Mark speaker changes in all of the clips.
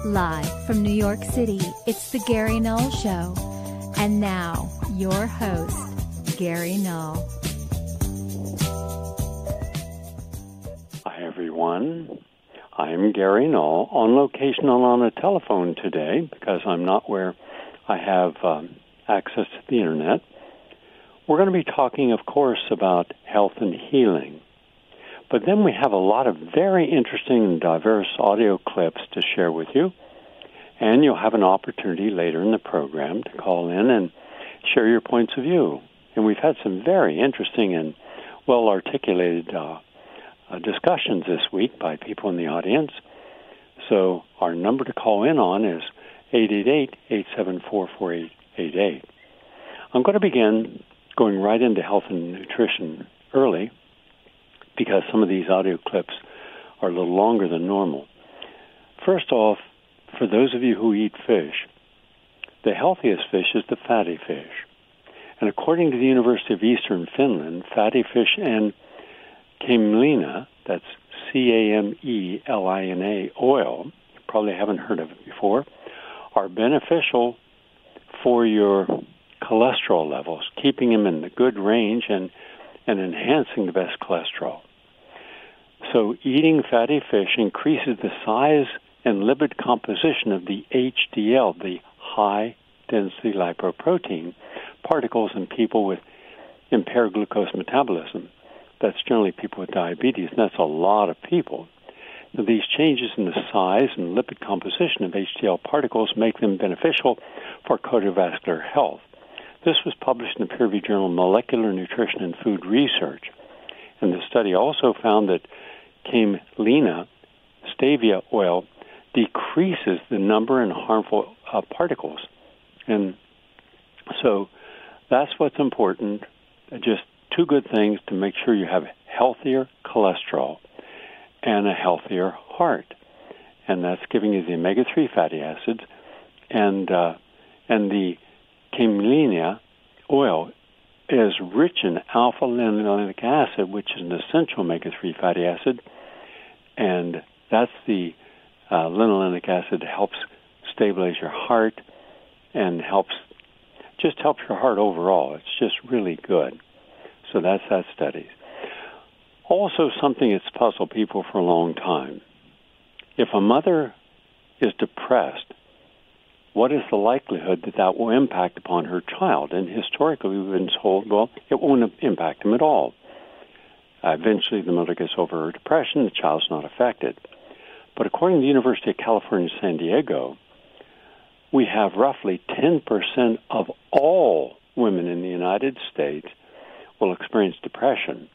Speaker 1: Live from New York City, it's the Gary Null Show. And now, your host, Gary Null.
Speaker 2: Hi, everyone. I'm Gary Null, on location and on a telephone today because I'm not where I have access to the Internet. We're going to be talking, of course, about health and healing. But then we have a lot of very interesting and diverse audio clips to share with you. And you'll have an opportunity later in the program to call in and share your points of view. And we've had some very interesting and well-articulated discussions this week by people in the audience. So our number to call in on is 888-874-4888. I'm going to begin going right into health and nutrition early because some of these audio clips are a little longer than normal. First off, for those of you who eat fish, the healthiest fish is the fatty fish. And according to the University of Eastern Finland, fatty fish and camelina, that's C-A-M-E-L-I-N-A oil, you probably haven't heard of it before, are beneficial for your cholesterol levels, keeping them in the good range and enhancing the best cholesterol. So eating fatty fish increases the size and lipid composition of the HDL, the high-density lipoprotein particles in people with impaired glucose metabolism. That's generally people with diabetes, and that's a lot of people. Now, these changes in the size and lipid composition of HDL particles make them beneficial for cardiovascular health. This was published in the peer-reviewed journal Molecular Nutrition and Food Research. And the study also found that camelina, stevia oil, decreases the number and harmful particles. And so that's what's important. Just two good things to make sure you have healthier cholesterol and a healthier heart. And that's giving you the omega-3 fatty acids. And the camelina oil is rich in alpha-linolenic acid, which is an essential omega-3 fatty acid. And that's the linolenic acid helps stabilize your heart and helps your heart overall. It's just really good. So that's that study. Also, something that's puzzled people for a long time. If a mother is depressed, what is the likelihood that that will impact upon her child? And historically, we've been told, well, it won't impact him at all. Eventually, the mother gets over her depression, the child's not affected. But according to the University of California, San Diego, we have roughly 10% of all women in the United States will experience depression.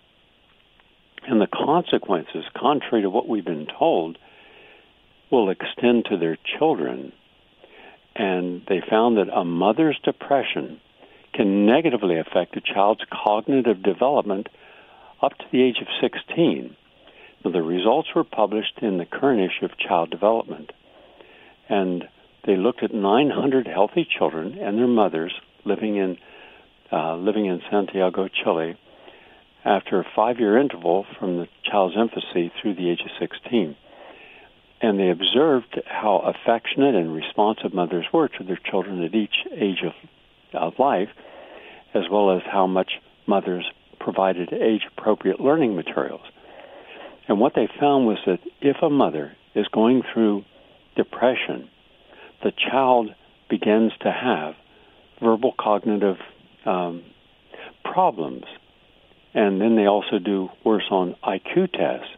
Speaker 2: And the consequences, contrary to what we've been told, will extend to their children. And they found that a mother's depression can negatively affect a child's cognitive development up to the age of 16. Now, the results were published in the current issue of Child Development. And they looked at 900 healthy children and their mothers living in Santiago, Chile, after a 5-year interval from the child's infancy through the age of 16. And they observed how affectionate and responsive mothers were to their children at each age of life, as well as how much mothers provided age-appropriate learning materials. And what they found was that if a mother is going through depression, the child begins to have verbal cognitive problems. And then they also do worse on IQ tests.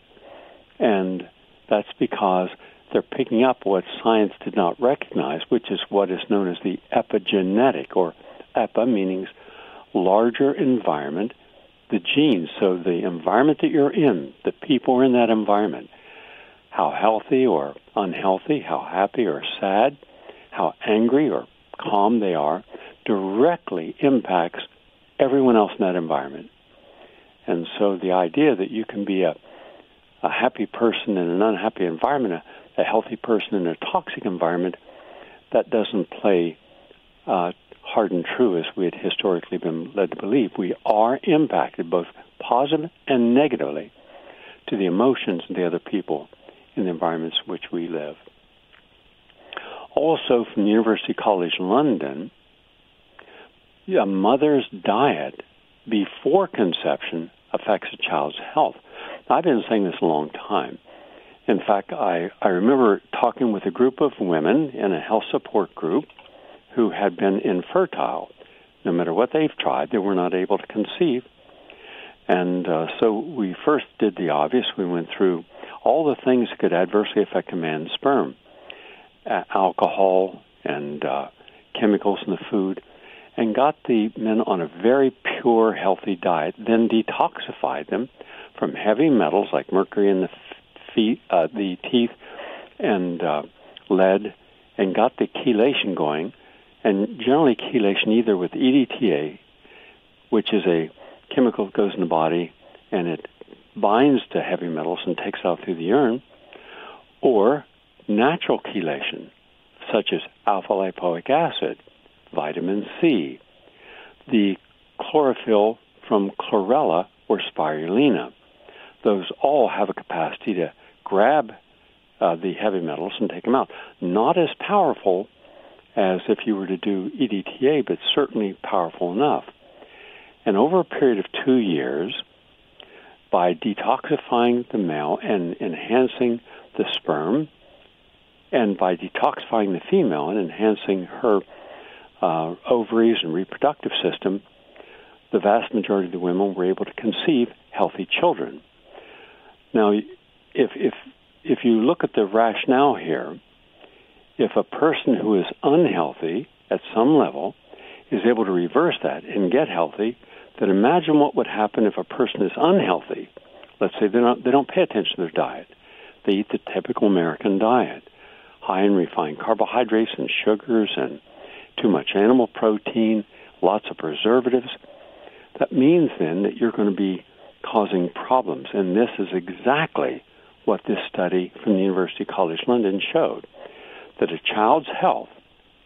Speaker 2: And that's because they're picking up what science did not recognize, which is what is known as the epigenetic, or epi meaning larger environment, the genes. So the environment that you're in, the people in that environment, how healthy or unhealthy, how happy or sad, how angry or calm they are, directly impacts everyone else in that environment. And so the idea that you can be a happy person in an unhappy environment, a healthy person in a toxic environment, that doesn't play hard and true as we had historically been led to believe. We are impacted both positive and negatively to the emotions of the other people in the environments in which we live. Also from the University College London, a mother's diet before conception affects a child's health. I've been saying this a long time. In fact, I remember talking with a group of women in a health support group who had been infertile. No matter what they've tried, they were not able to conceive. And so we first did the obvious. We went through all the things that could adversely affect a man's sperm, alcohol and chemicals in the food, and got the men on a very pure, healthy diet, then detoxified them from heavy metals like mercury in the teeth and lead, and got the chelation going. And generally chelation either with EDTA, which is a chemical that goes in the body and it binds to heavy metals and takes out through the urine, or natural chelation, such as alpha-lipoic acid, vitamin C, the chlorophyll from chlorella or spirulina. Those all have a capacity to grab the heavy metals and take them out. Not as powerful as if you were to do EDTA, but certainly powerful enough. And over a period of 2 years, by detoxifying the male and enhancing the sperm, and by detoxifying the female and enhancing her ovaries and reproductive system, the vast majority of the women were able to conceive healthy children. Now, if you look at the rationale here, if a person who is unhealthy at some level is able to reverse that and get healthy, then imagine what would happen if a person is unhealthy. Let's say they don't pay attention to their diet. They eat the typical American diet, high in refined carbohydrates and sugars and too much animal protein, lots of preservatives. That means then that you're going to be causing problems. And this is exactly what this study from the University College London showed, that a child's health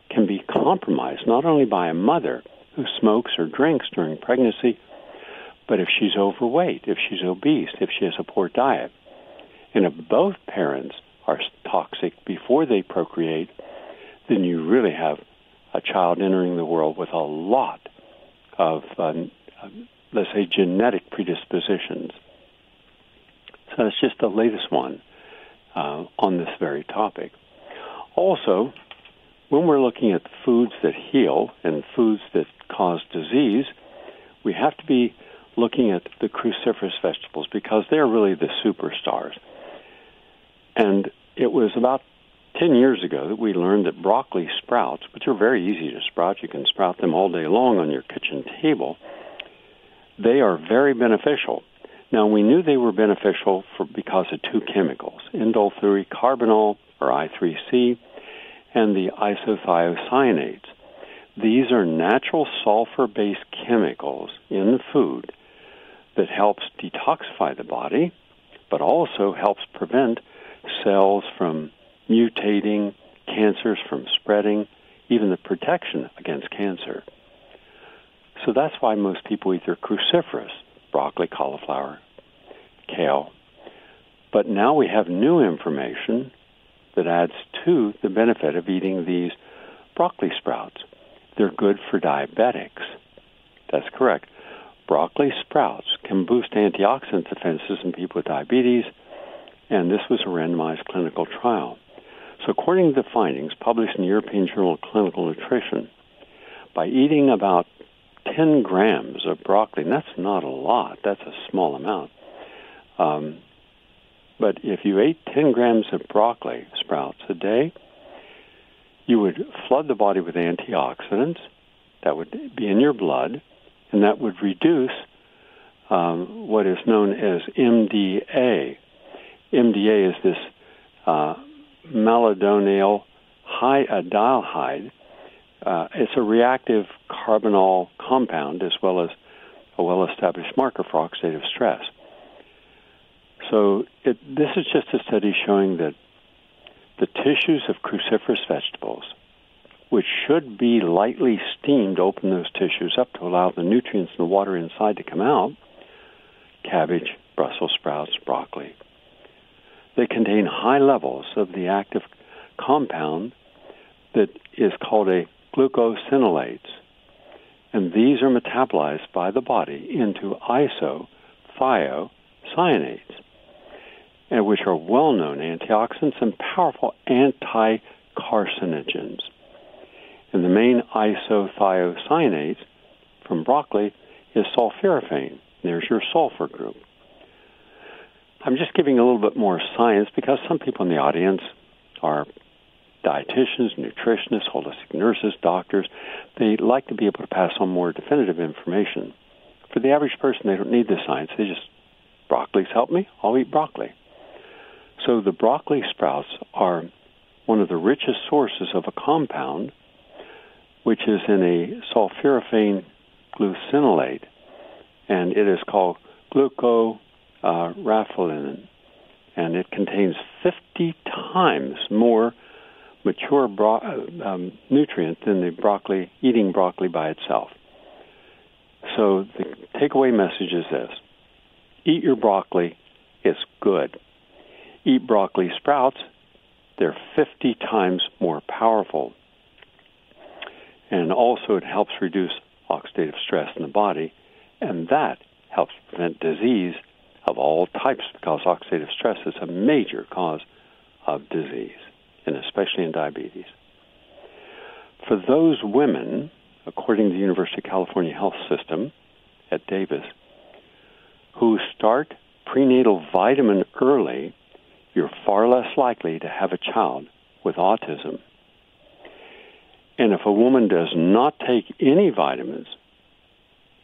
Speaker 2: can be compromised not only by a mother who smokes or drinks during pregnancy, but if she's overweight, if she's obese, if she has a poor diet. And if both parents are toxic before they procreate, then you really have a child entering the world with a lot of, let's say, genetic predispositions. So that's just the latest one on this very topic. Also, when we're looking at foods that heal and foods that cause disease, we have to be looking at the cruciferous vegetables because they're really the superstars. And it was about 10 years ago that we learned that broccoli sprouts, which are very easy to sprout, you can sprout them all day long on your kitchen table, they are very beneficial. Now, we knew they were beneficial because of two chemicals, indole-3-carbinol, or I3C, and the isothiocyanates. These are natural sulfur-based chemicals in the food that helps detoxify the body, but also helps prevent cells from mutating, cancers from spreading, even the protection against cancer. So that's why most people eat their cruciferous, broccoli, cauliflower, kale. But now we have new information that adds to the benefit of eating these broccoli sprouts. They're good for diabetics. That's correct. Broccoli sprouts can boost antioxidant defenses in people with diabetes, and this was a randomized clinical trial. So according to the findings published in the European Journal of Clinical Nutrition, by eating about 10 grams of broccoli, and that's not a lot, that's a small amount, but if you ate 10 grams of broccoli sprouts a day, you would flood the body with antioxidants that would be in your blood, and that would reduce what is known as MDA. MDA is this malonyl dialdehyde. It's a reactive carbonyl compound as well as a well-established marker for oxidative stress. So this is just a study showing that the tissues of cruciferous vegetables, which should be lightly steamed, open those tissues up to allow the nutrients and the water inside to come out, cabbage, Brussels sprouts, broccoli, they contain high levels of the active compound that is called a glucosinolates. And these are metabolized by the body into isothiocyanates, and which are well-known antioxidants and powerful anti-carcinogens. And the main isothiocyanates from broccoli is sulforaphane. There's your sulfur group. I'm just giving a little bit more science because some people in the audience are dietitians, nutritionists, holistic nurses, doctors. They like to be able to pass on more definitive information. For the average person, they don't need the science. They just, broccoli's help me, I'll eat broccoli. So the broccoli sprouts are one of the richest sources of a compound, which is in a sulforaphane glucosinolate, and it is called glucoraphanin, and it contains 50 times more mature nutrient than the eating broccoli by itself. So the takeaway message is this: eat your broccoli, it's good. Eat broccoli sprouts, they're 50 times more powerful. And also it helps reduce oxidative stress in the body, and that helps prevent disease of all types, because oxidative stress is a major cause of disease, and especially in diabetes. For those women, according to the University of California Health System at Davis, who start prenatal vitamin early, you're far less likely to have a child with autism. And if a woman does not take any vitamins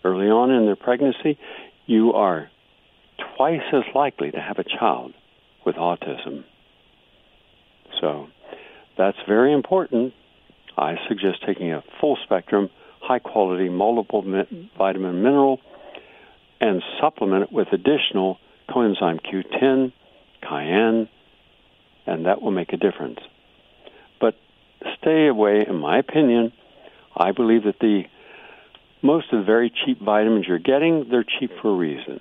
Speaker 2: early on in their pregnancy, you are twice as likely to have a child with autism. So that's very important. I suggest taking a full spectrum, high quality, multiple vitamin mineral, and supplement it with additional coenzyme Q10, cayenne, and that will make a difference. But stay away, in my opinion. I believe that most of the very cheap vitamins you're getting, they're cheap for a reason.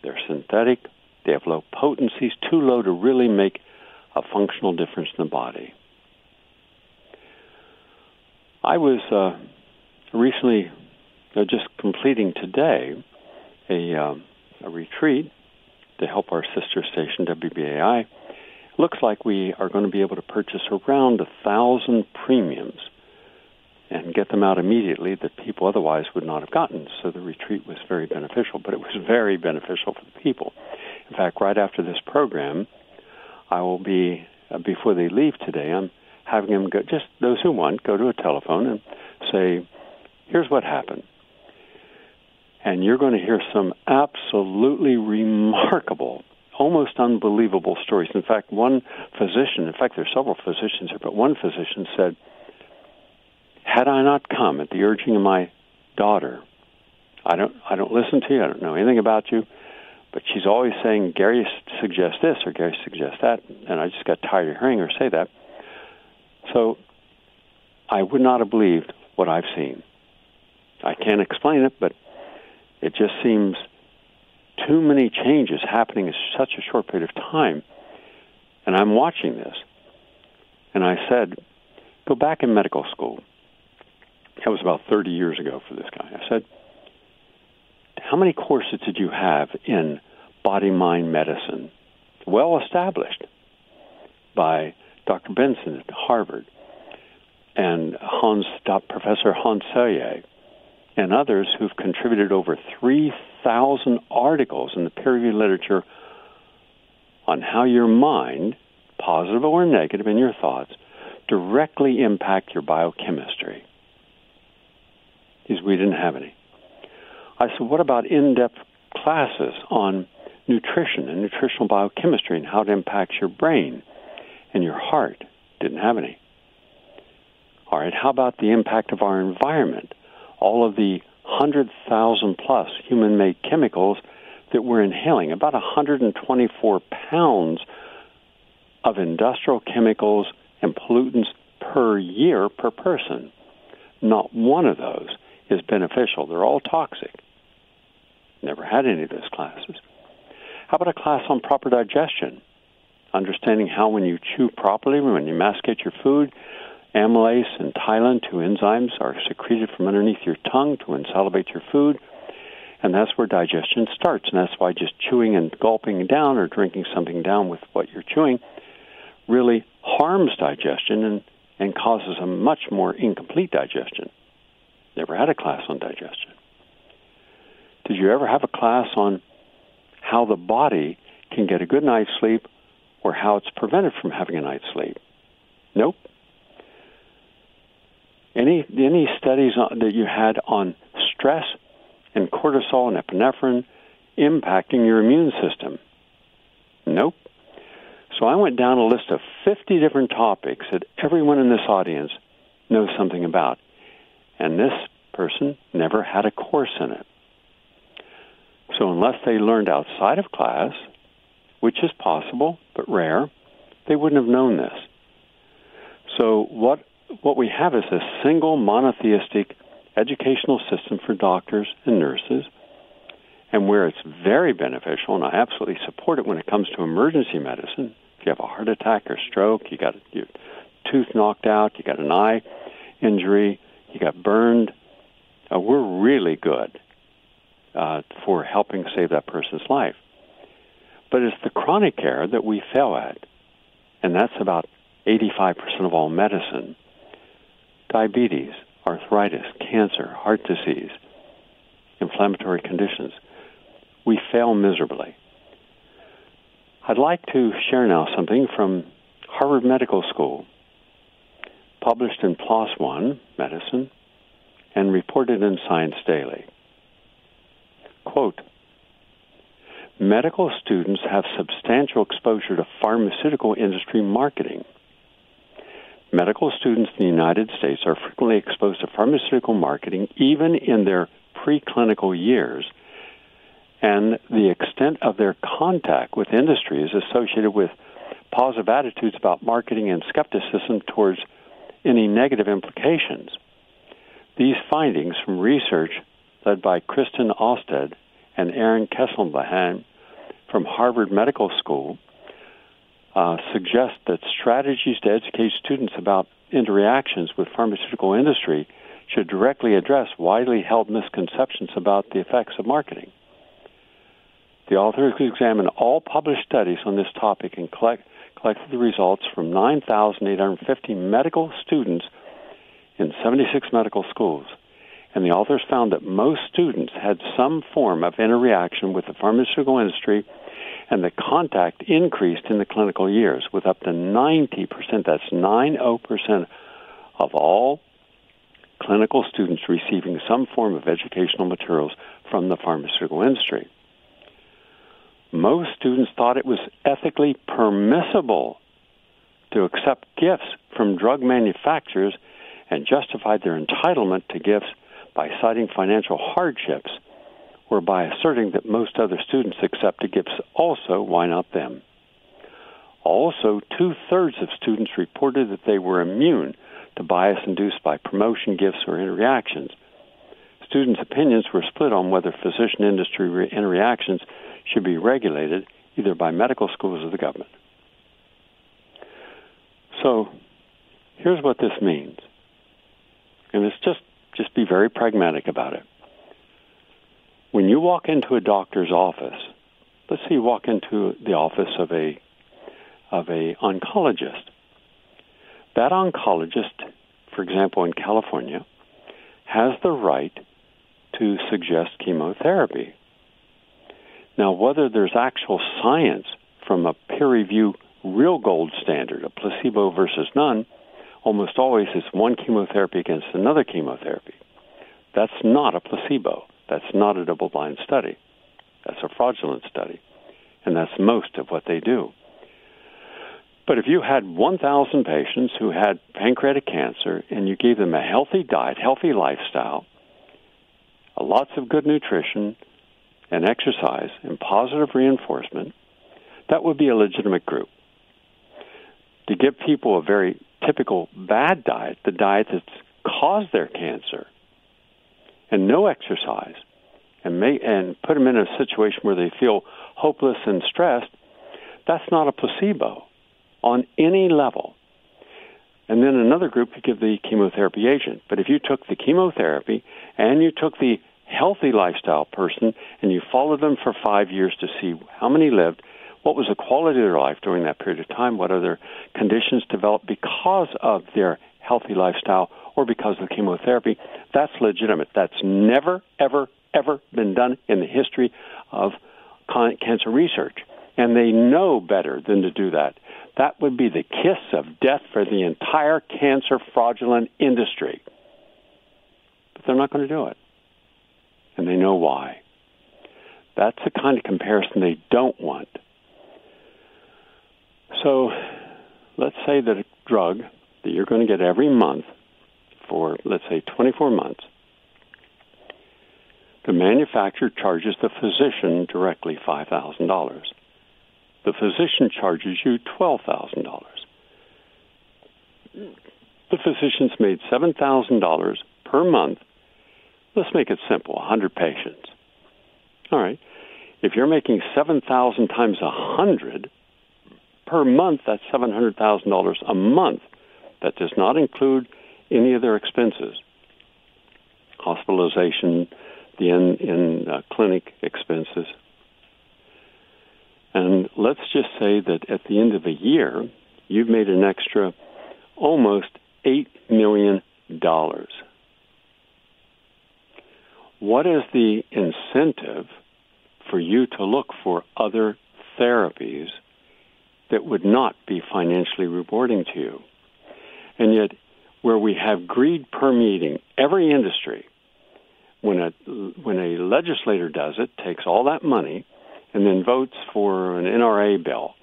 Speaker 2: They're synthetic, they have low potencies, too low to really make a functional difference in the body. I was recently just completing today a retreat to help our sister station, WBAI. Looks like we are going to be able to purchase around 1,000 premiums and get them out immediately that people otherwise would not have gotten. So the retreat was very beneficial, but it was very beneficial for the people. In fact, right after this program, I will be, before they leave today, I'm having them go, just those who want, go to a telephone and say, here's what happened. And you're going to hear some absolutely remarkable, almost unbelievable stories. In fact, one physician, there's several physicians here, but one physician said, had I not come at the urging of my daughter, I don't listen to you, I don't know anything about you, but she's always saying, Gary suggests this or Gary suggests that, and I just got tired of hearing her say that. So I would not have believed what I've seen. I can't explain it, but it just seems too many changes happening in such a short period of time. And I'm watching this. And I said, go back in medical school. That was about 30 years ago for this guy. I said, how many courses did you have in body-mind medicine? Well established by Dr. Benson at Harvard and Professor Hans Selye and others who've contributed over 3,000 articles in the peer-reviewed literature on how your mind, positive or negative in your thoughts, directly impact your biochemistry. We didn't have any. I said, what about in-depth classes on nutrition and nutritional biochemistry and how it impacts your brain and your heart? Didn't have any. All right, how about the impact of our environment? All of the 100,000 plus human-made chemicals that we're inhaling, about 124 pounds of industrial chemicals and pollutants per year per person. Not one of those is beneficial. They're all toxic. Never had any of those classes. How about a class on proper digestion? Understanding how when you chew properly, when you masticate your food, Amylase and ptyalin, two enzymes, are secreted from underneath your tongue to insalivate your food, and that's where digestion starts. And that's why just chewing and gulping down or drinking something down with what you're chewing really harms digestion and causes a much more incomplete digestion. Never had a class on digestion. Did you ever have a class on how the body can get a good night's sleep or how it's prevented from having a night's sleep? Nope. Any studies that you had on stress and cortisol and epinephrine impacting your immune system? Nope. So I went down a list of 50 different topics that everyone in this audience knows something about. And this person never had a course in it. So unless they learned outside of class, which is possible but rare, they wouldn't have known this. So what we have is a single monotheistic educational system for doctors and nurses, and where it's very beneficial, and I absolutely support it when it comes to emergency medicine. If you have a heart attack or stroke, you got your tooth knocked out, you got an eye injury, you got burned, we're really good for helping save that person's life. But it's the chronic care that we fail at, and that's about 85% of all medicine. Diabetes, arthritis, cancer, heart disease, inflammatory conditions. We fail miserably. I'd like to share now something from Harvard Medical School, published in PLOS One Medicine and reported in Science Daily. Quote, medical students have substantial exposure to pharmaceutical industry marketing. Medical students in the United States are frequently exposed to pharmaceutical marketing even in their preclinical years, and the extent of their contact with industry is associated with positive attitudes about marketing and skepticism towards any negative implications. These findings from research led by Kristen Osted and Aaron Kesselbahan from Harvard Medical School suggest that strategies to educate students about interactions with pharmaceutical industry should directly address widely held misconceptions about the effects of marketing. The authors examined all published studies on this topic and collected the results from 9,850 medical students in 76 medical schools. And the authors found that most students had some form of interaction with the pharmaceutical industry, and the contact increased in the clinical years with up to 90%, that's 90% of all clinical students receiving some form of educational materials from the pharmaceutical industry. Most students thought it was ethically permissible to accept gifts from drug manufacturers and justified their entitlement to gifts by citing financial hardships or by asserting that most other students accepted gifts also, why not them? Also, 2/3 of students reported that they were immune to bias induced by promotion gifts or interactions. Students' opinions were split on whether physician-industry interactions should be regulated either by medical schools or the government. So here's what this means. And it's just be very pragmatic about it. When you walk into a doctor's office, let's say you walk into the office of a oncologist. That oncologist, for example, in California, has the right to suggest chemotherapy. Now, whether there's actual science from a peer-review real gold standard, a placebo versus none, almost always it's one chemotherapy against another chemotherapy. That's not a placebo. That's not a double-blind study. That's a fraudulent study. And that's most of what they do. But if you had 1,000 patients who had pancreatic cancer and you gave them a healthy diet, healthy lifestyle, lots of good nutrition and exercise and positive reinforcement, that would be a legitimate group. To give people a very typical bad diet, the diet that's caused their cancer, and no exercise, and put them in a situation where they feel hopeless and stressed, that's not a placebo on any level. And then another group could give the chemotherapy agent. But if you took the chemotherapy and you took the healthy lifestyle person and you followed them for 5 years to see how many lived, what was the quality of their life during that period of time, what other conditions developed because of their healthy lifestyle or because of the chemotherapy, that's legitimate. That's never, ever, ever been done in the history of cancer research. And they know better than to do that. That would be the kiss of death for the entire cancer fraudulent industry. But they're not going to do it. And they know why. That's the kind of comparison they don't want. So let's say that a drug that you're going to get every month for, let's say, 24 months, the manufacturer charges the physician directly $5,000. The physician charges you $12,000. The physician's made $7,000 per month. Let's make it simple, 100 patients. All right. If you're making 7,000 times 100 per month, that's $700,000 a month. That does not include any of their expenses, hospitalization, the in-clinic expenses. And let's just say that at the end of a year, you've made an extra almost $8 million. What is the incentive for you to look for other therapies that would not be financially rewarding to you? And yet, where we have greed permeating every industry, when a legislator does it, takes all that money and then votes for an NRA bill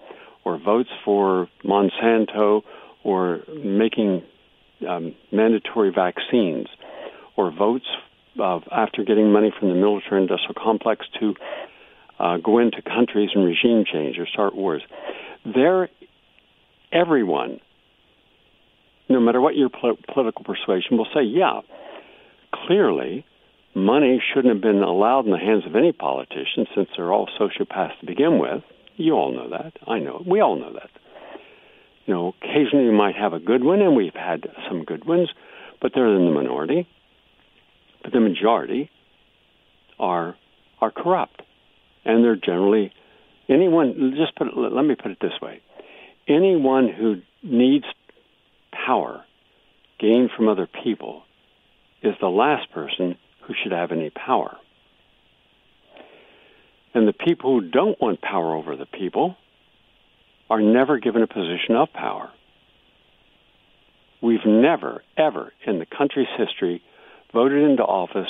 Speaker 2: or votes for Monsanto or making mandatory vaccines or votes after getting money from the military-industrial complex to go into countries and regime change or start wars. Everyone, no matter what your political persuasion, will say, yeah, clearly money shouldn't have been allowed in the hands of any politician since they're all sociopaths to begin with. You all know that. I know. We all know that. You know, occasionally you might have a good one, and we've had some good ones, but they're in the minority. But the majority are corrupt. And they're generally, let me put it this way. Anyone who needs power gained from other people is the last person who should have any power. And the people who don't want power over the people are never given a position of power. We've never, ever in the country's history voted into office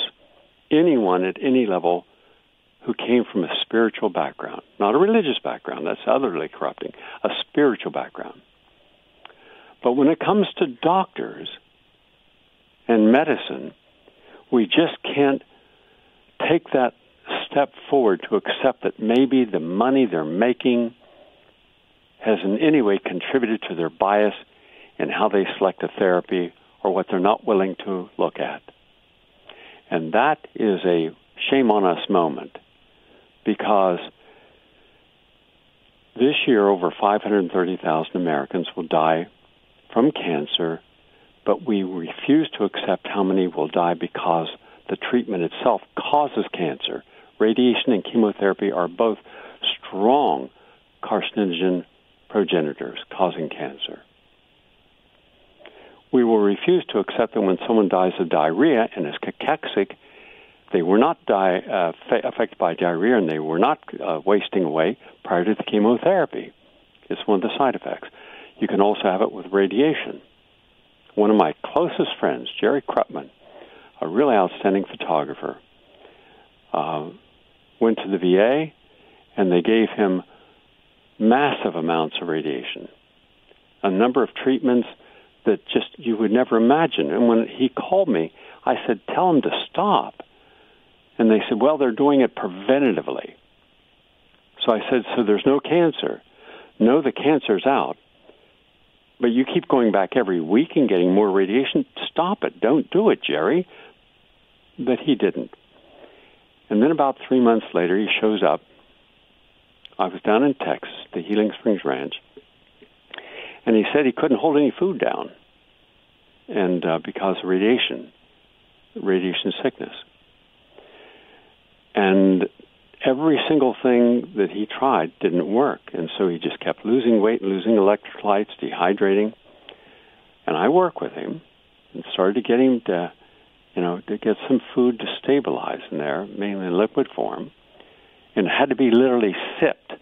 Speaker 2: anyone at any level who came from a spiritual background, not a religious background, that's utterly corrupting, a spiritual background. But when it comes to doctors and medicine, we just can't take that step forward to accept that maybe the money they're making has in any way contributed to their bias in how they select a therapy or what they're not willing to look at. And that is a shame on us moment, because this year over 530,000 Americans will die from cancer, but we refuse to accept how many will die because the treatment itself causes cancer. Radiation and chemotherapy are both strong carcinogen progenitors causing cancer. We will refuse to accept that when someone dies of diarrhea and is cachexic, they were not affected by diarrhea and they were not wasting away prior to the chemotherapy. It's one of the side effects. You can also have it with radiation. One of my closest friends, Jerry Krupman, a really outstanding photographer, went to the VA and they gave him massive amounts of radiation, a number of treatments that just you would never imagine. And when he called me, I said, tell him to stop. And they said, well, they're doing it preventatively. So I said, so there's no cancer. No, the cancer's out. But you keep going back every week and getting more radiation. Stop it. Don't do it, Jerry. But he didn't. And then about 3 months later, he shows up. I was down in Texas, the Healing Springs Ranch, and he said he couldn't hold any food down. and because of radiation sickness. And every single thing that he tried didn't work, and so he just kept losing weight, losing electrolytes, dehydrating. And I worked with him and started to get him to get some food to stabilize in there, mainly in liquid form. And it had to be literally sipped,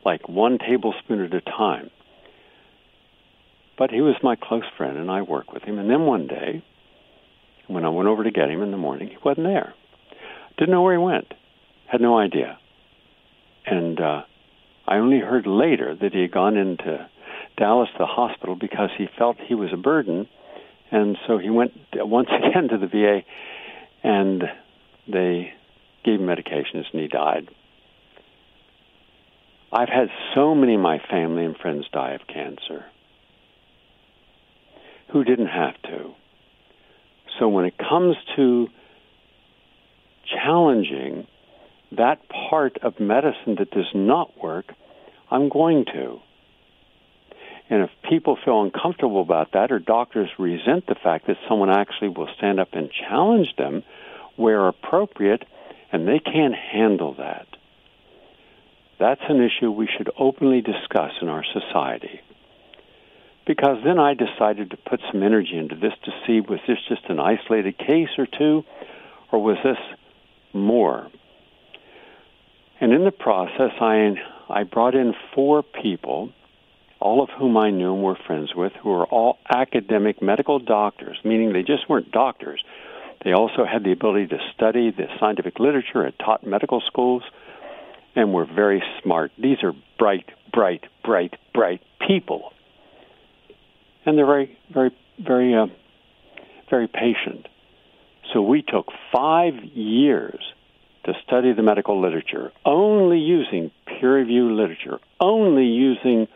Speaker 2: like 1 tablespoon at a time. But he was my close friend, and I worked with him. And then one day, when I went over to get him in the morning, he wasn't there. Didn't know where he went. Had no idea. And I only heard later that he had gone into Dallas, the hospital, because he felt he was a burden. And so he went once again to the VA, and they gave him medications, and he died. I've had so many of my family and friends die of cancer who didn't have to. So when it comes to challenging that part of medicine that does not work, I'm going to. And if people feel uncomfortable about that, or doctors resent the fact that someone actually will stand up and challenge them where appropriate, and they can't handle that, that's an issue we should openly discuss in our society. Because then I decided to put some energy into this to see, was this just an isolated case or two, or was this more? And in the process, I brought in 4 people, all of whom I knew and were friends with, who were all academic medical doctors, meaning they just weren't doctors. They also had the ability to study the scientific literature, had taught medical schools, and were very smart. These are bright people. And they're very, very, very, very patient. So we took 5 years to study the medical literature, only using peer-reviewed literature, only using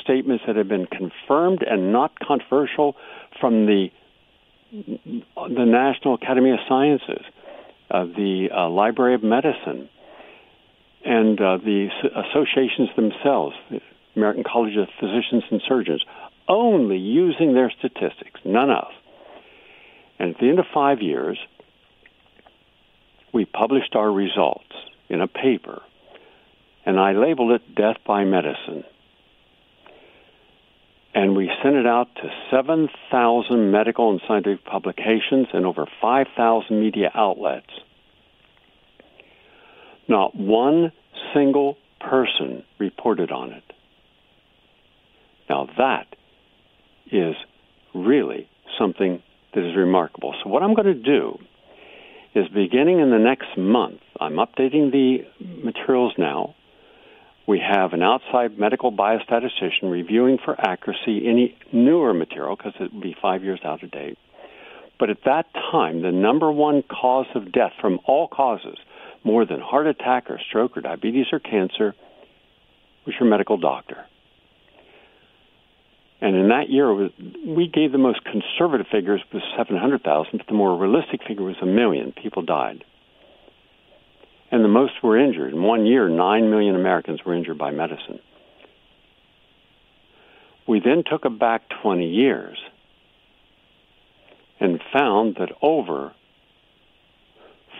Speaker 2: statements that have been confirmed and not controversial from the National Academy of Sciences, the Library of Medicine, and the associations themselves, the American College of Physicians and Surgeons, only using their statistics, none else. And at the end of 5 years, we published our results in a paper, and I labeled it Death by Medicine. And we sent it out to 7,000 medical and scientific publications and over 5,000 media outlets. Not one single person reported on it. Now that is really something that is remarkable. So what I'm going to do is, beginning in the next month, I'm updating the materials now. We have an outside medical biostatistician reviewing for accuracy any newer material, because it will be 5 years out of date. But at that time, the number one cause of death from all causes, more than heart attack or stroke or diabetes or cancer, was your medical doctor. And in that year, we gave the most conservative figures was 700,000, but the more realistic figure was 1 million people died. And the most were injured. In 1 year, 9 million Americans were injured by medicine. We then took it back 20 years and found that over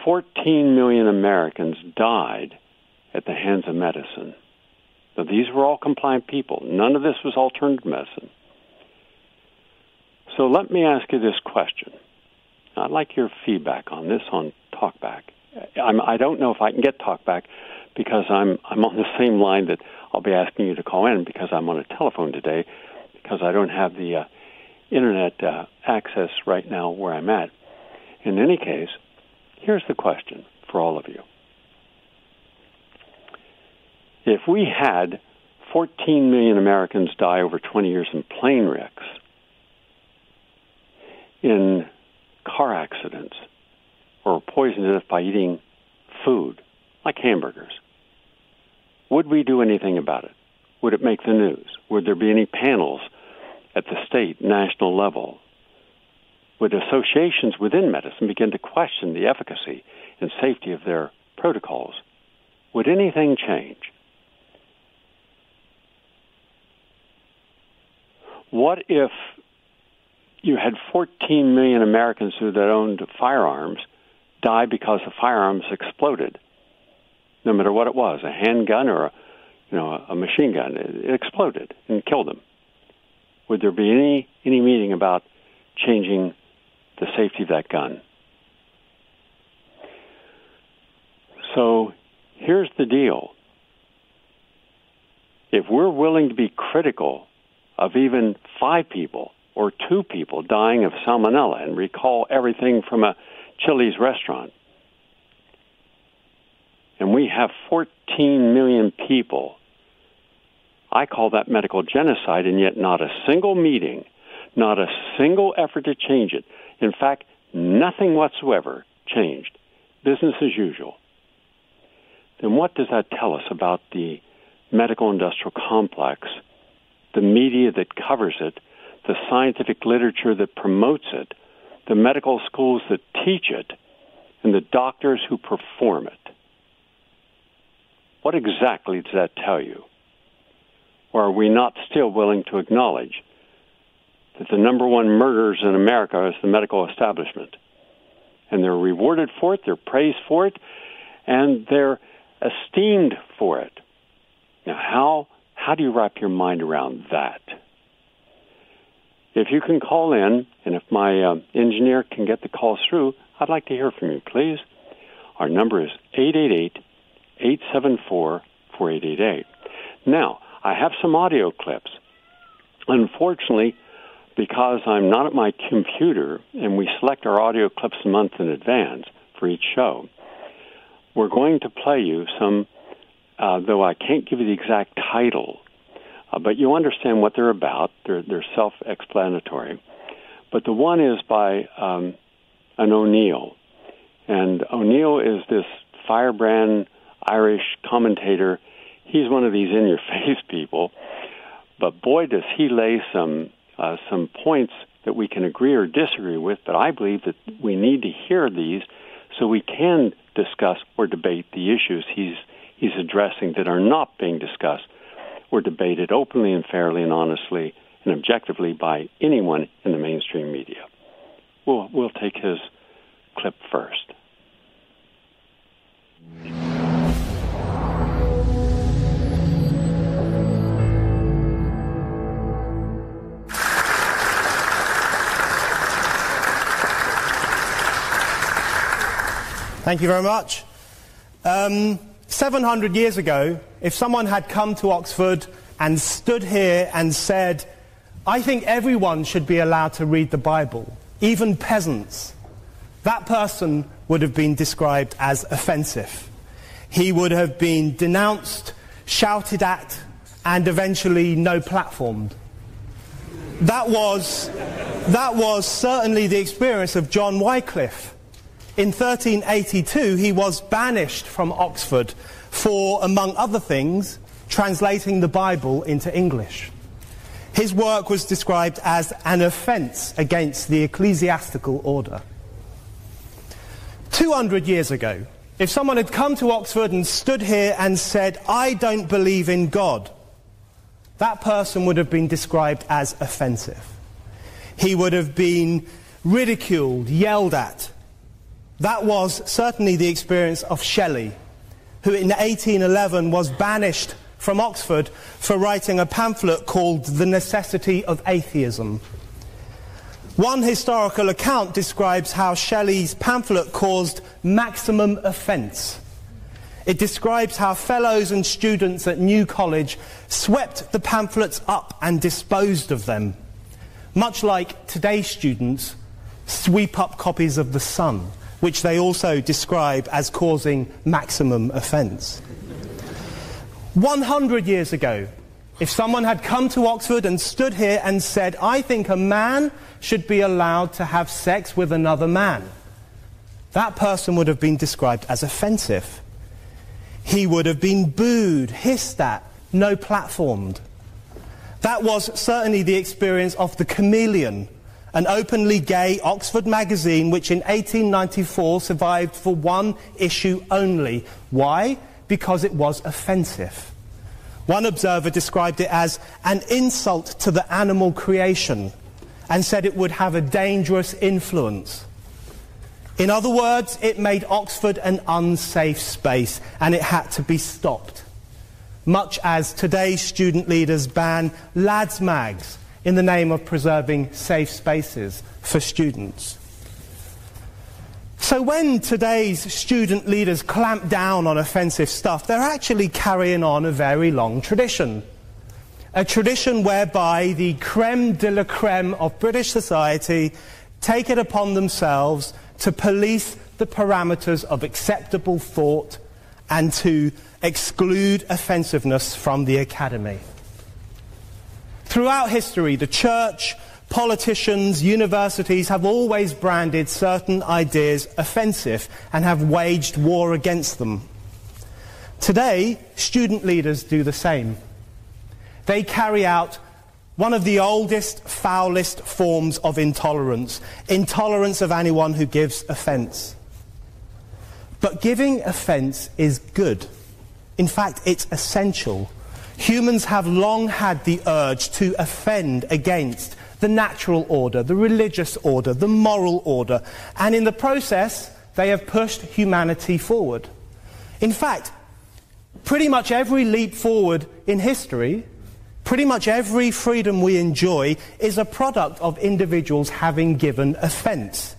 Speaker 2: 14 million Americans died at the hands of medicine. Now, these were all compliant people. None of this was alternative medicine. So let me ask you this question. I'd like your feedback on this on TalkBack. I don't know if I can get TalkBack because I'm on the same line that I'll be asking you to call in, because I'm on a telephone today, because I don't have the internet access right now where I'm at. In any case, here's the question for all of you. If we had 14 million Americans die over 20 years in plane wrecks, in car accidents, or poisoned to death by eating food, like hamburgers, would we do anything about it? Would it make the news? Would there be any panels at the state, national level? Would associations within medicine begin to question the efficacy and safety of their protocols? Would anything change? What if you had 14 million Americans that owned firearms die because the firearms exploded. No matter what it was, a handgun or a machine gun, it exploded and killed them. Would there be any meeting about changing the safety of that gun? So here's the deal. If we're willing to be critical of even 5 people or 2 people dying of salmonella and recall everything from a Chili's restaurant, and we have 14 million people, I call that medical genocide, and yet not a single meeting, not a single effort to change it. In fact, nothing whatsoever changed. Business as usual. Then what does that tell us about the medical industrial complex, the media that covers it, the scientific literature that promotes it, the medical schools that teach it, and the doctors who perform it? What exactly does that tell you? Or are we not still willing to acknowledge that the number one murderers in America is the medical establishment? And they're rewarded for it, they're praised for it, and they're esteemed for it. Now, how do you wrap your mind around that? If you can call in, and if my engineer can get the calls through, I'd like to hear from you, please. Our number is 888-874-4888. Now, I have some audio clips. Unfortunately, because I'm not at my computer and we select our audio clips a month in advance for each show, we're going to play you some, though I can't give you the exact title, but you understand what they're about. They're self-explanatory. But the one is by an O'Neill. And O'Neill is this firebrand Irish commentator. He's one of these in-your-face people. But boy, does he lay some points that we can agree or disagree with, but I believe that we need to hear these so we can discuss or debate the issues he's addressing that are not being discussed or debated openly and fairly and honestly and objectively by anyone in the mainstream media. We'll take his clip first.
Speaker 3: Thank you very much. 700 years ago, if someone had come to Oxford and stood here and said, I think everyone should be allowed to read the Bible, even peasants, that person would have been described as offensive. He would have been denounced, shouted at, and eventually no-platformed. That was certainly the experience of John Wycliffe. In 1382, he was banished from Oxford for, among other things, translating the Bible into English. His work was described as an offence against the ecclesiastical order. 200 years ago, if someone had come to Oxford and stood here and said, I don't believe in God, that person would have been described as offensive. He would have been ridiculed, yelled at. That was certainly the experience of Shelley, who in 1811 was banished from Oxford for writing a pamphlet called The Necessity of Atheism. One historical account describes how Shelley's pamphlet caused maximum offence. It describes how fellows and students at New College swept the pamphlets up and disposed of them, much like today's students sweep up copies of The Sun, which they also describe as causing maximum offence. 100 years ago, if someone had come to Oxford and stood here and said, I think a man should be allowed to have sex with another man, that person would have been described as offensive. He would have been booed, hissed at, no-platformed. That was certainly the experience of The Chameleon, an openly gay Oxford magazine which in 1894 survived for one issue only. Why? Because it was offensive. One observer described it as an insult to the animal creation, and said it would have a dangerous influence. In other words, it made Oxford an unsafe space, and it had to be stopped. Much as today's student leaders ban lads' mags in the name of preserving safe spaces for students. So when today's student leaders clamp down on offensive stuff, they're actually carrying on a very long tradition. A tradition whereby the creme de la creme of British society take it upon themselves to police the parameters of acceptable thought and to exclude offensiveness from the academy. Throughout history, the church, politicians, universities have always branded certain ideas offensive and have waged war against them. Today, student leaders do the same. They carry out one of the oldest, foulest forms of intolerance, intolerance of anyone who gives offence. But giving offence is good. In fact, it's essential. Humans have long had the urge to offend against the natural order, the religious order, the moral order, and in the process, they have pushed humanity forward. In fact, pretty much every leap forward in history, pretty much every freedom we enjoy is a product of individuals having given offence,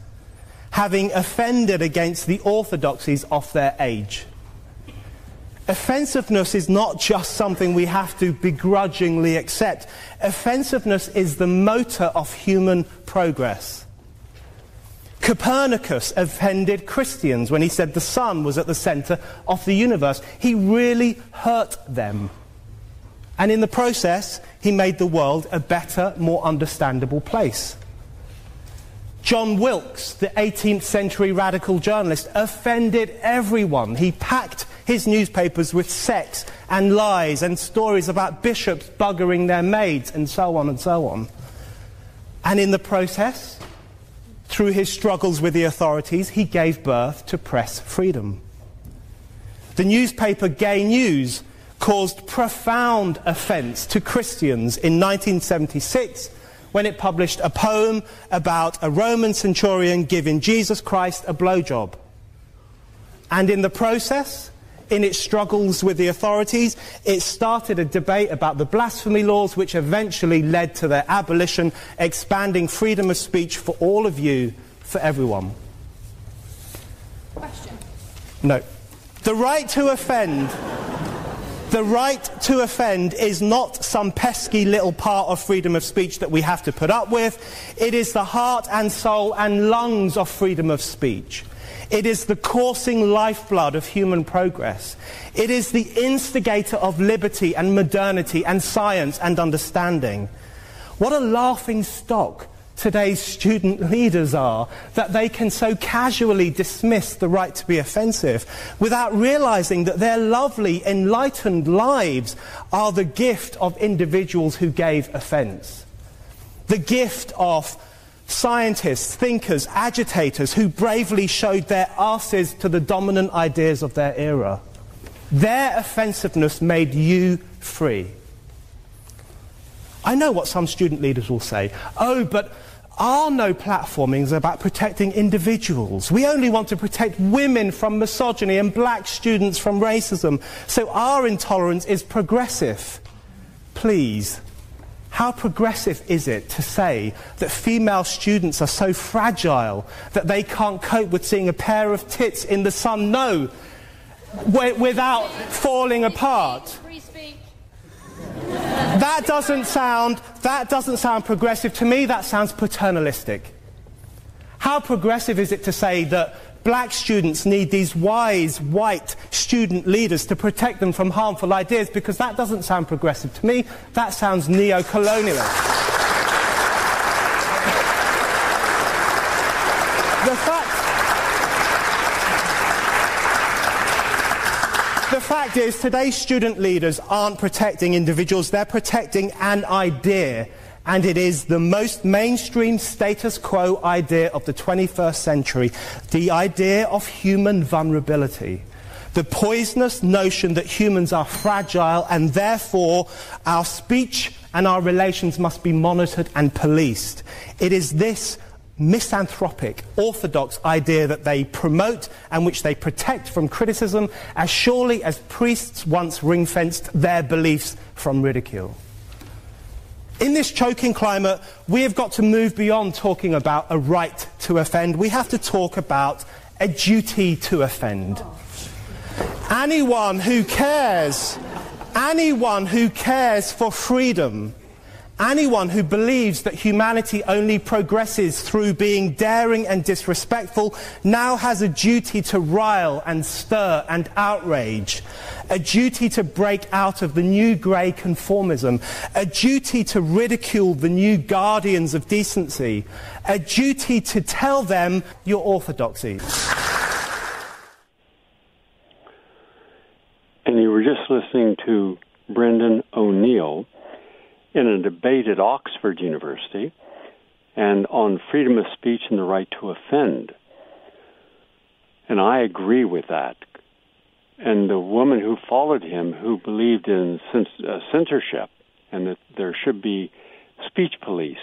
Speaker 3: having offended against the orthodoxies of their age. Offensiveness is not just something we have to begrudgingly accept. Offensiveness is the motor of human progress. Copernicus offended Christians when he said the sun was at the centre of the universe. He really hurt them. And in the process, he made the world a better, more understandable place. John Wilkes, the 18th century radical journalist, offended everyone. He packed his newspapers with sex and lies and stories about bishops buggering their maids and so on and so on. And in the process, through his struggles with the authorities, he gave birth to press freedom. The newspaper Gay News caused profound offence to Christians in 1976 when it published a poem about a Roman centurion giving Jesus Christ a blowjob. And in the process, in its struggles with the authorities, it started a debate about the blasphemy laws, which eventually led to their abolition, expanding freedom of speech for all of you, for everyone.
Speaker 4: Question?
Speaker 3: No. The right to offend... The right to offend is not some pesky little part of freedom of speech that we have to put up with. It is the heart and soul and lungs of freedom of speech. It is the coursing lifeblood of human progress. It is the instigator of liberty and modernity and science and understanding. What a laughing stock today's student leaders are, that they can so casually dismiss the right to be offensive without realizing that their lovely, enlightened lives are the gift of individuals who gave offense. The gift of scientists, thinkers, agitators who bravely showed their asses to the dominant ideas of their era. Their offensiveness made you free. I know what some student leaders will say. Oh, but our no platforming is about protecting individuals. We only want to protect women from misogyny and black students from racism. So our intolerance is progressive. Please, how progressive is it to say that female students are so fragile that they can't cope with seeing a pair of tits in the sun? No, without falling apart. That doesn't sound progressive to me. That sounds paternalistic. How progressive is it to say that black students need these wise white student leaders to protect them from harmful ideas? Because that doesn't sound progressive to me. That sounds neo-colonialist. The fact is, today's student leaders aren't protecting individuals, they're protecting an idea. And it is the most mainstream status quo idea of the 21st century, the idea of human vulnerability. The poisonous notion that humans are fragile and therefore our speech and our relations must be monitored and policed. It is this misanthropic, orthodox idea that they promote and which they protect from criticism as surely as priests once ring-fenced their beliefs from ridicule. In this choking climate, we have got to move beyond talking about a right to offend. We have to talk about a duty to offend. Anyone who cares for freedom, anyone who believes that humanity only progresses through being daring and disrespectful now has a duty to rile and stir and outrage, a duty to break out of the new grey conformism, a duty to ridicule the new guardians of decency, a duty to tell them your orthodoxy.
Speaker 2: And you were just listening to Brendan O'Neill in a debate at Oxford University and on freedom of speech and the right to offend. And I agree with that. And the woman who followed him, who believed in censorship and that there should be speech police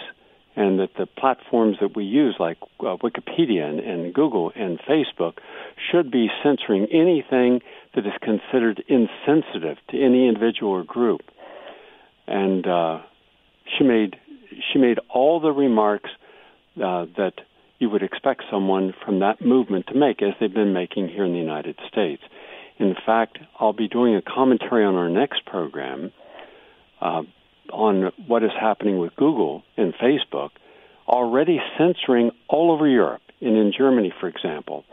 Speaker 2: and that the platforms that we use like Wikipedia and Google and Facebook should be censoring anything that is considered insensitive to any individual or group. And she made all the remarks that you would expect someone from that movement to make, as they've been making here in the United States. In fact, I'll be doing a commentary on our next program on what is happening with Google and Facebook, already censoring all over Europe and in Germany, for example.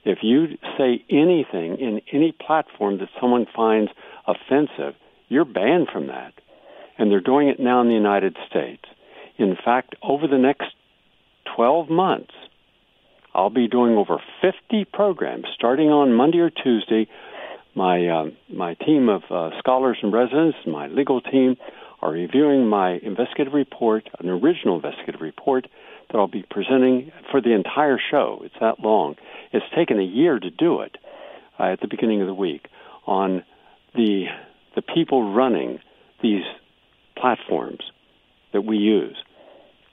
Speaker 2: If you say anything in any platform that someone finds offensive, you're banned from that. And they're doing it now in the United States. In fact, over the next 12 months, I'll be doing over 50 programs, starting on Monday or Tuesday. My team of scholars and residents, my legal team, are reviewing my investigative report, an original investigative report that I'll be presenting for the entire show. It's that long. It's taken a year to do it at the beginning of the week on the people running these platforms that we use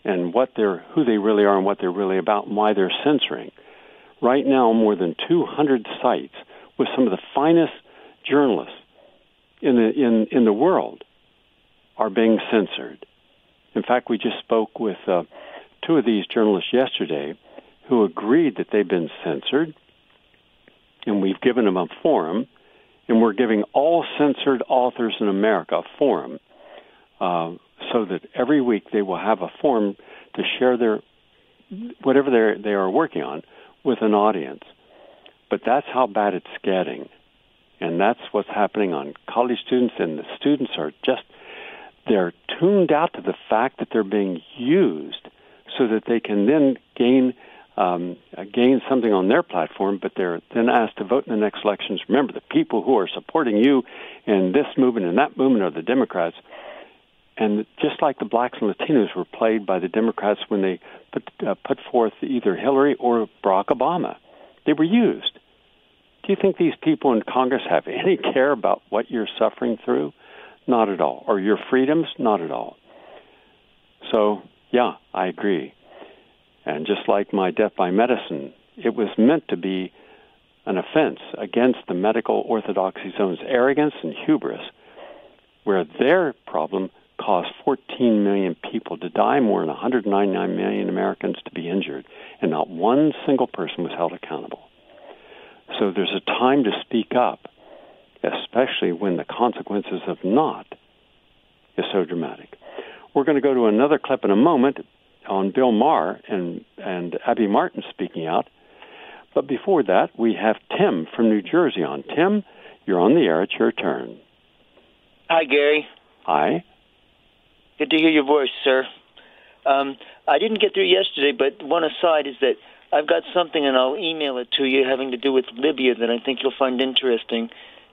Speaker 2: and who they really are and what they're really about and why they're censoring. Right now, more than 200 sites with some of the finest journalists in the world are being censored. In fact, we just spoke with two of these journalists yesterday who agreed that they've been censored, and we've given them a forum, and we're giving all censored authors in America a forum so that every week they will have a forum to share their whatever they are working on with an audience. But that's how bad it's getting. And that's what's happening on college students, and the students are they're tuned out to the fact that they're being used so that they can then gain something on their platform, but they're then asked to vote in the next elections. Remember, the people who are supporting you in this movement and that movement are the Democrats. And just like the blacks and Latinos were played by the Democrats when they put forth either Hillary or Barack Obama, they were used. Do you think these people in Congress have any care about what you're suffering through? Not at all. Or your freedoms? Not at all. So, yeah, I agree. And just like my death by medicine, it was meant to be an offense against the medical orthodoxy zone's arrogance and hubris, where their problem caused 14 million people to die, more than 199 million Americans to be injured, and not one single person was held accountable. So there's a time to speak up, especially when the consequences of not is so dramatic. We're going to go to another clip in a moment on Bill Maher and Abby Martin speaking out. But before that, we have Tim from New Jersey on. Tim, you're on the air. It's your turn.
Speaker 4: Hi, Gary.
Speaker 2: Hi.
Speaker 4: Good to hear your voice, sir. I didn't get through yesterday, but one aside is that I've got something, and I'll email it to you, having to do with Libya that I think you'll find interesting.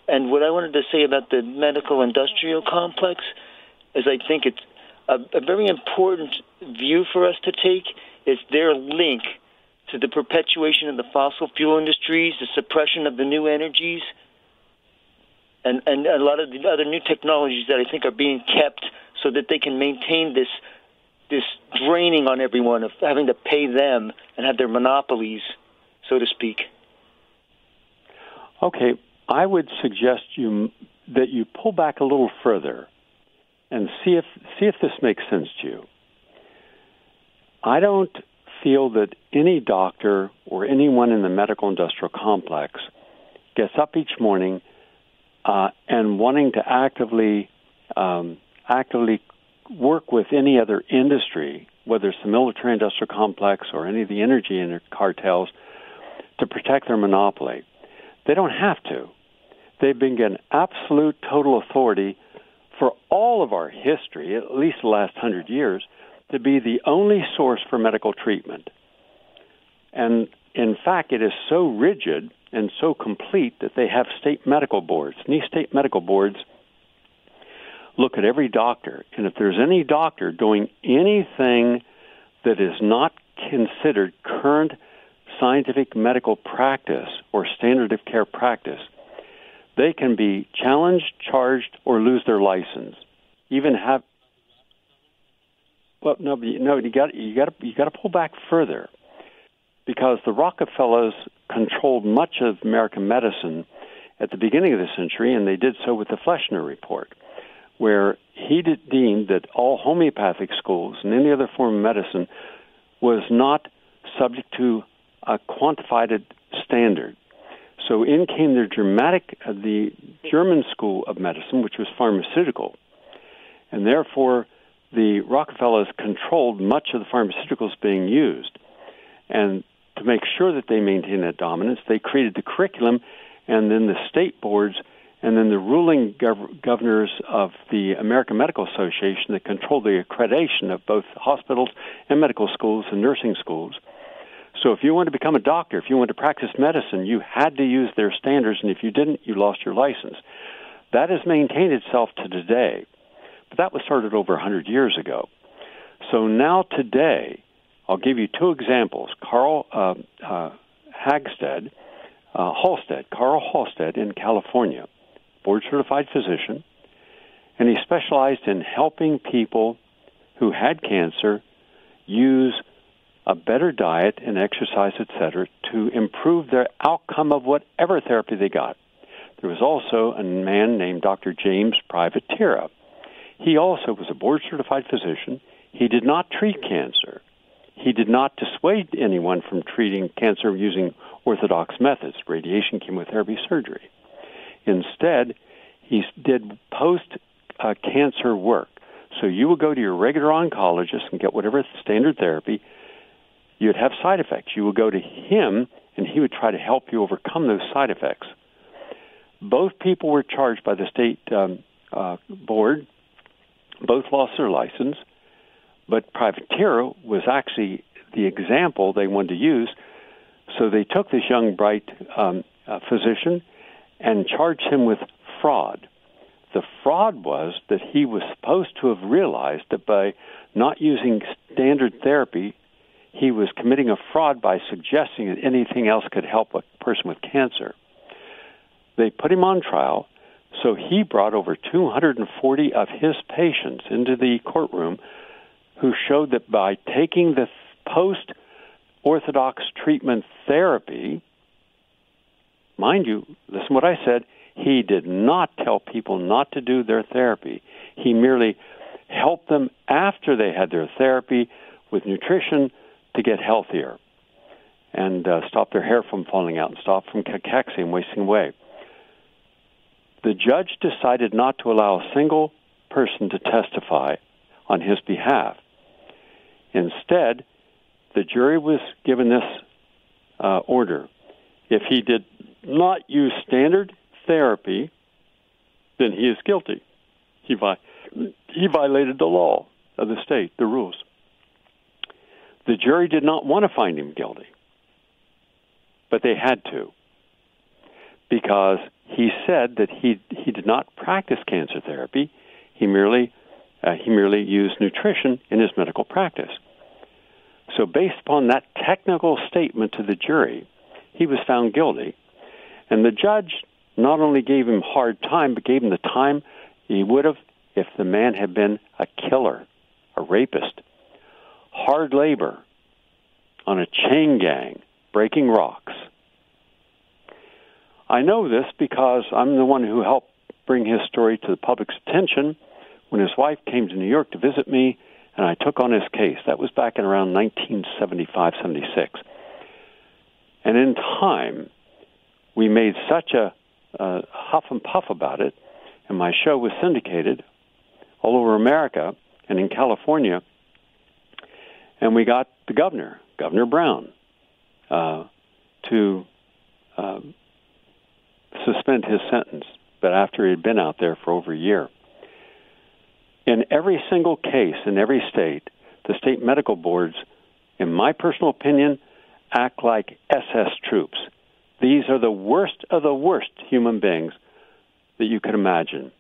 Speaker 4: And what I wanted to say about the medical-industrial complex is I think it's a very important view for us to take is their link to the perpetuation of the fossil fuel industries, the suppression of the new energies, and a lot of the other new technologies that I think are being kept so that they can maintain this draining on everyone of having to pay them and have their monopolies, so to speak.
Speaker 2: Okay, I would suggest that you pull back a little further and see if this makes sense to you. I don't feel that any doctor or anyone in the medical industrial complex gets up each morning and wanting to actively work with any other industry, whether it's the military industrial complex or any of the energy cartels, to protect their monopoly. They don't have to. They've been given absolute total authority for all of our history, at least the last 100 years, to be the only source for medical treatment. And in fact, it is so rigid and so complete that they have state medical boards. And these state medical boards look at every doctor. And if there's any doctor doing anything that is not considered current scientific medical practice or standard of care practice, they can be challenged, charged, or lose their license. Even have you got to pull back further, because the Rockefellers controlled much of American medicine at the beginning of the century, and they did so with the Fleshner Report, where he deemed that all homeopathic schools and any other form of medicine was not subject to a quantified standard. So in came the German school of medicine, which was pharmaceutical, and therefore the Rockefellers controlled much of the pharmaceuticals being used. And to make sure that they maintained that dominance, they created the curriculum, and then the state boards, and then the ruling governors of the American Medical Association that controlled the accreditation of both hospitals and medical schools and nursing schools. So if you wanted to become a doctor, if you wanted to practice medicine, you had to use their standards, and if you didn't, you lost your license. That has maintained itself to today, but that was started over 100 years ago. So now today, I'll give you two examples. Carl Halstead in California, board-certified physician, and he specialized in helping people who had cancer use a better diet and exercise, etc., to improve their outcome of whatever therapy they got. There was also a man named Dr. James Privatera. He also was a board-certified physician. He did not treat cancer. He did not dissuade anyone from treating cancer using orthodox methods, radiation, chemotherapy, surgery. Instead, he did post-cancer work. So you would go to your regular oncologist and get whatever standard therapy. You'd have side effects. You would go to him, and he would try to help you overcome those side effects. Both people were charged by the state board. Both lost their license, but Privatera was actually the example they wanted to use. So they took this young, bright physician and charged him with fraud. The fraud was that he was supposed to have realized that by not using standard therapy, he was committing a fraud by suggesting that anything else could help a person with cancer. They put him on trial, so he brought over 240 of his patients into the courtroom who showed that by taking the post-orthodox treatment therapy, mind you, listen to what I said, he did not tell people not to do their therapy. He merely helped them after they had their therapy with nutrition to get healthier and stop their hair from falling out and stop from cachexia and wasting away. The judge decided not to allow a single person to testify on his behalf. Instead, the jury was given this order. If he did not use standard therapy, then he is guilty. He violated the law of the state, the rules. The jury did not want to find him guilty, but they had to, because he said that he did not practice cancer therapy. He merely used nutrition in his medical practice. So based upon that technical statement to the jury, he was found guilty. And the judge not only gave him hard time, but gave him the time he would have if the man had been a killer, a rapist. Hard labor on a chain gang, breaking rocks. I know this because I'm the one who helped bring his story to the public's attention when his wife came to New York to visit me, and I took on his case. That was back in around 1975, 76. And in time, we made such a huff and puff about it, and my show was syndicated all over America and in California, and we got the governor, Governor Brown, to suspend his sentence, but after he had been out there for over a year. In every single case in every state, the state medical boards, in my personal opinion, act like SS troops. These are the worst of the worst human beings that you could imagine.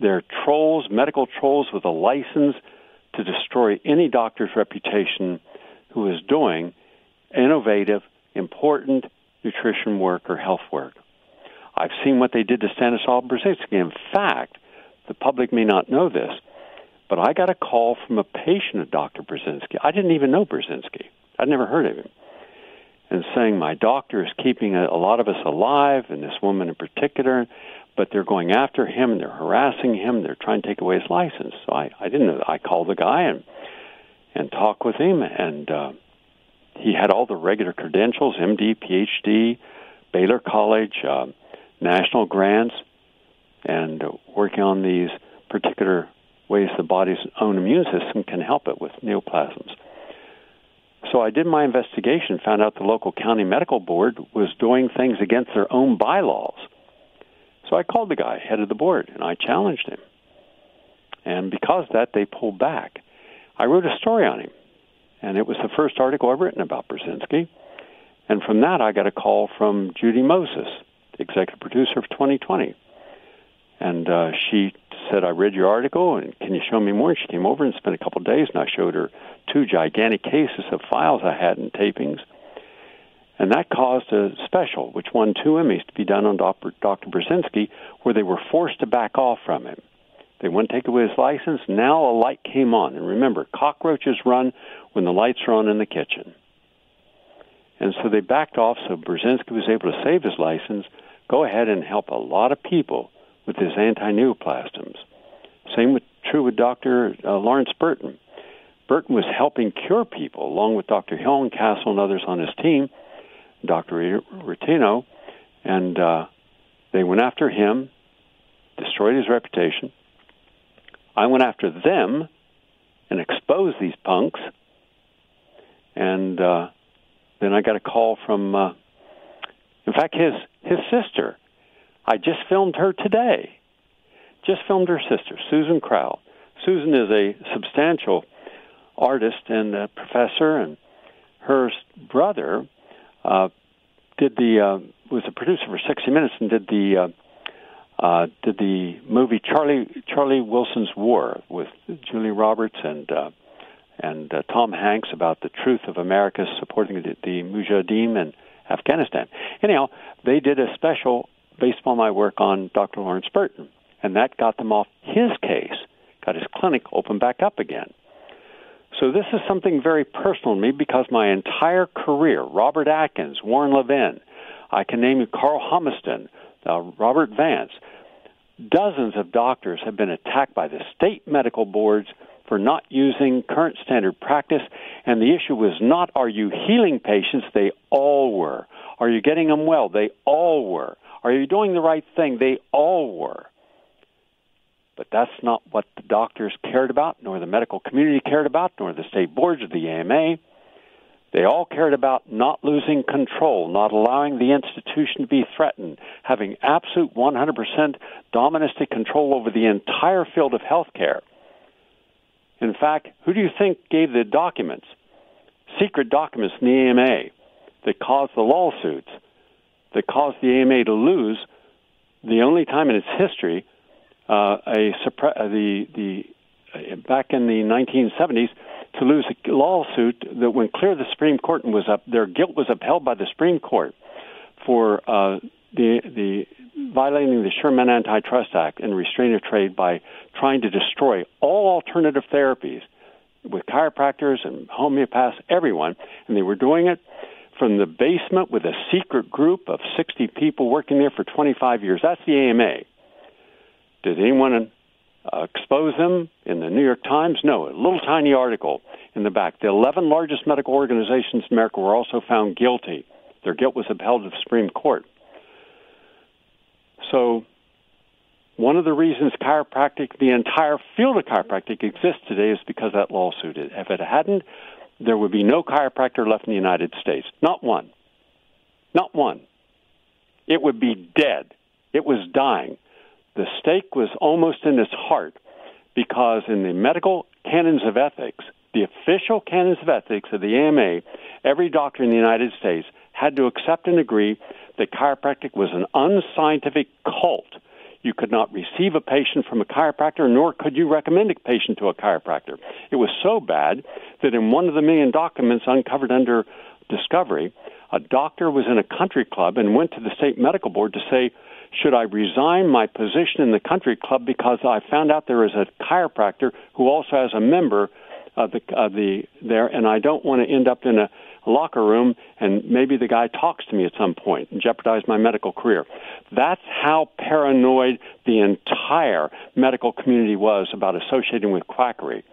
Speaker 2: They're trolls, medical trolls with a license to destroy any doctor's reputation who is doing innovative, important nutrition work or health work. I've seen what they did to Stanislav Brzezinski. In fact, the public may not know this, but I got a call from a patient of Dr. Brzezinski. I didn't even know Brzezinski. I'd never heard of him. And saying, my doctor is keeping a lot of us alive, and this woman in particular, but they're going after him, and they're harassing him, they're trying to take away his license. So I didn't know. I called the guy and talked with him, and he had all the regular credentials, MD, PhD, Baylor College, national grants, and working on these particular ways the body's own immune system can help it with neoplasms. So I did my investigation, found out the local county medical board was doing things against their own bylaws. So I called the guy, head of the board, and I challenged him. And because of that, they pulled back. I wrote a story on him, and it was the first article I've written about Brzezinski. And from that, I got a call from Judy Moses, the executive producer of 2020. And she said, I read your article, and can you show me more? And she came over and spent a couple of days, and I showed her 2 gigantic cases of files I had in tapings. And that caused a special, which won 2 Emmys, to be done on Dr. Brzezinski, where they were forced to back off from him. They wouldn't take away his license. Now a light came on. And remember, cockroaches run when the lights are on in the kitchen. And so they backed off, so Brzezinski was able to save his license, go ahead and help a lot of people with his anti-neoplasms. True with Dr. Lawrence Burton. Burton was helping cure people, along with Dr. Hillenkassel and others on his team, Dr. Rutino, and they went after him, destroyed his reputation. I went after them and exposed these punks, and then I got a call from, in fact, his sister. I just filmed her today. Just filmed her sister, Susan Crowell. Susan is a substantial artist and a professor, and her brother was a producer for 60 Minutes and did the movie Charlie Wilson's War with Julia Roberts and Tom Hanks about the truth of America supporting the Mujahideen in Afghanistan. Anyhow, they did a special based on my work on Dr. Lawrence Burton, and that got them off his case, got his clinic opened back up again. So this is something very personal to me because my entire career, Robert Atkins, Warren Levin, I can name you Carl Humiston, Robert Vance, dozens of doctors have been attacked by the state medical boards for not using current standard practice, and the issue was not, are you healing patients? They all were. Are you getting them well? They all were. Are you doing the right thing? They all were. But that's not what the doctors cared about, nor the medical community cared about, nor the state boards or the AMA. They all cared about not losing control, not allowing the institution to be threatened, having absolute 100% dominant control over the entire field of healthcare. In fact, who do you think gave the documents, secret documents in the AMA that caused the lawsuits, that caused the AMA to lose the only time in its history back in the 1970s to lose a lawsuit that went clear of the Supreme Court and their guilt was upheld by the Supreme Court for the violating the Sherman Antitrust Act and restraint of trade by trying to destroy all alternative therapies with chiropractors and homeopaths, everyone. And they were doing it from the basement with a secret group of 60 people working there for 25 years. That's the AMA. Did anyone expose them in the New York Times? No, a little tiny article in the back. The 11 largest medical organizations in America were also found guilty. Their guilt was upheld at the Supreme Court. So one of the reasons chiropractic, the entire field of chiropractic exists today is because of that lawsuit. If it hadn't, there would be no chiropractor left in the United States. Not one. Not one. It would be dead. It was dying. The stake was almost in its heart because in the medical canons of ethics, the official canons of ethics of the AMA, every doctor in the United States had to accept and agree that chiropractic was an unscientific cult. You could not receive a patient from a chiropractor, nor could you recommend a patient to a chiropractor. It was so bad that in one of the million documents uncovered under discovery, a doctor was in a country club and went to the state medical board to say, should I resign my position in the country club because I found out there is a chiropractor who also has a member of there, and I don't want to end up in a locker room and maybe the guy talks to me at some point and jeopardize my medical career. That's how paranoid the entire medical community was about associating with quackery.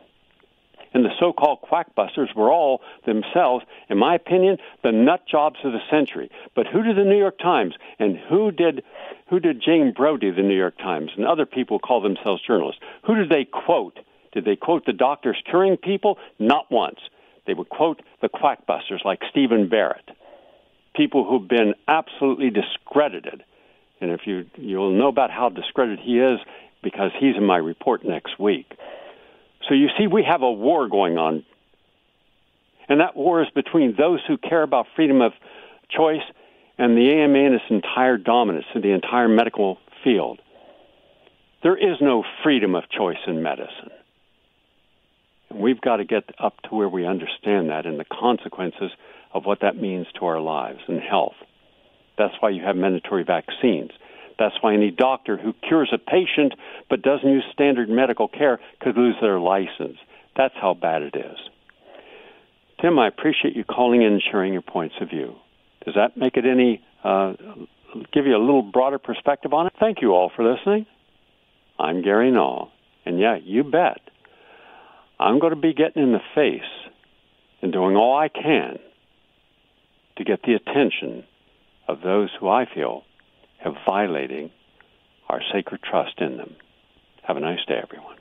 Speaker 2: And the so-called quackbusters were all themselves, in my opinion, the nut jobs of the century. But who did the New York Times and who did Jane Brody, the New York Times, and other people who call themselves journalists? Who did they quote? Did they quote the doctors curing people? Not once. They would quote the quackbusters like Stephen Barrett, people who've been absolutely discredited. And if you'll know about how discredited he is because he's in my report next week. So you see, we have a war going on. And that war is between those who care about freedom of choice and the AMA and its entire dominance of the entire medical field. There is no freedom of choice in medicine. And we've got to get up to where we understand that and the consequences of what that means to our lives and health. That's why you have mandatory vaccines. That's why any doctor who cures a patient but doesn't use standard medical care could lose their license. That's how bad it is. Tim, I appreciate you calling in and sharing your points of view. Does that make it give you a little broader perspective on it? Thank you all for listening. I'm Gary Null. And yeah, you bet. I'm going to be getting in the face and doing all I can to get the attention of those who I feel have violating our sacred trust in them. Have a nice day, everyone.